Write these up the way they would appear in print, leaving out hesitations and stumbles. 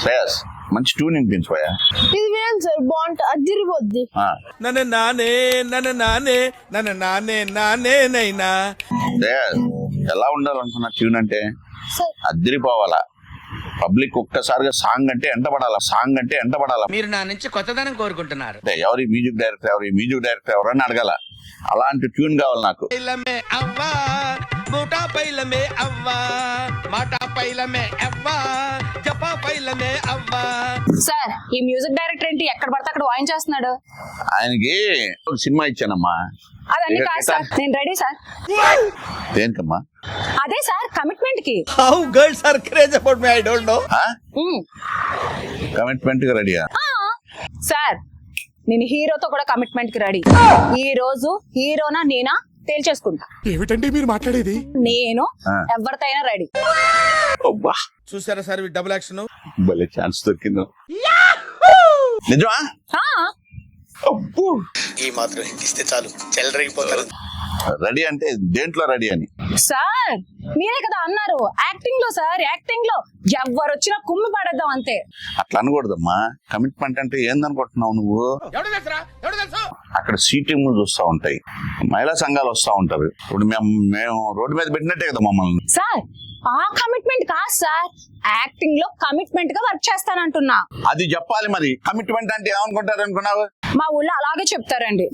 శ్రేయస్ మంచి ట్యూన్ వినిపించబోయా. ఇది వినండి సార్, బాగుంటుంది, అదిరిపోద్ది. నన్ను నానే నైనా. శ్రేయస్ ఎలా ఉండాలనుకున్న ట్యూన్ అంటే అదిరిపోవాలా. పబ్లిక్ ఒక్కసారిగా సాంగ్ అంటే ఎంటపడాలా. మీరు నా నుంచి కొత్తదనం కోరుకుంటున్నారు. ఎవరి మ్యూజిక్ డైరెక్టర్ ఎవరని అడగాల. అలాంటి ట్యూన్ కావాలి నాకు. పైలమే అవ్వా మూటా పైలమే అవ్వా మాటా పైలమే అవ్వా జపా పైలమే అవ్వా. సార్ ఈ మ్యూజిక్ డైరెక్టర్ ఏంటి ఎక్కడ పడితే అక్కడ వాయించేస్తున్నాడు? ఆయనకి ఒక సినిమా ఇచ్చానమ్మా. అదన్నీ కాదు సార్, నేను రెడీ సార్. దేనికమ్మా? అదే సార్, కమిట్మెంట్ కి. How girls are craze about me, I don't know. Commitment కి రెడీయా? సార్ నేను హీరోతో కూడా కమిట్మెంట్ కి రెడీ. ఈ రోజు హీరోనా నేనా తేల్చేసుకుంటా. ఏమిటండి మీరు మాట్లాడేది? నేను ఎవరితో అయినా రెడీ. చూసారా సార్ డబుల్ యాక్షన్? భలే ఛాన్స్ దొరికింది. నిజమా? ఈ మాత్రం ఇస్తే చాలు, చెలరేగిపోతారు. రెడీ అంటే దేంట్లో రెడీ అని? సార్ మీరే కదా అన్నారు యాక్టింగ్ లో. సార్ యాక్టింగ్ లో ఎవరు వచ్చినా కుమ్మి పడేద్దాం అంతే. అట్లా అనకూడదమ్మా. కమిట్మెంట్ అంటే ఏందనుకుంటున్నావు నువ్వు? అక్కడ సీటీఎంలు చూస్తూ ఉంటాయి, మహిళా సంఘాలు వస్తూ ఉంటారు. ఇప్పుడు మేము రోడ్డు మీద పెట్టినట్టే కదా మమ్మల్ని. సార్ ఆ కమిట్మెంట్ కాదు సార్, యాక్టింగ్ లో కమిట్మెంట్ గా వర్క్ చేస్తానంటున్నా. అది చెప్పాలి మరి. కమిట్మెంట్ అంటే ఏమనుకుంటారు అనుకున్నావు? మా ఊళ్ళో అలాగే చెప్తారండి.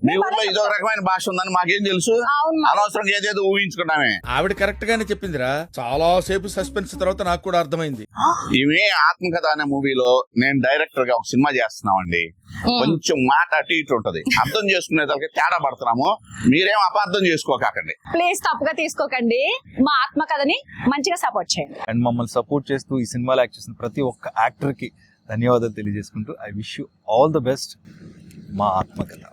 మీ ఊళ్ళో ఇదో రకమైన భాష ఉందని మాకేం తెలుసు? అనవసరం ఏదేదో ఊహించుకున్నామే. ఆవిడ కరెక్ట్ గానే చెప్పిందిరా. చాలా సేపు సస్పెన్స్ తర్వాత నాకు కూడా అర్థమైంది. ఇవి ఆత్మకథ అనే మూవీలో నేను డైరెక్టర్ గా ఒక సినిమా చేస్తున్నామండి. కొంచెం మాట అటు ఇటు ఉంటది, అర్థం చేసుకునే దానికి తేడా పడుతున్నాము. మీరేం అపార్థం చేసుకోకండి ప్లీజ్. తప్పుగా తీసుకోకండి, మా ఆత్మకథని మంచిగా సపోర్ట్ చేయండి. అండ్ మమ్మల్ని సపోర్ట్ చేస్తూ ఈ సినిమాలో యాక్ట్ చేసిన ప్రతి ఒక్క యాక్టర్ కి ధన్యవాదాలు తెలియజేసుకుంటూ I wish you all the best. మా ఆత్మకథ.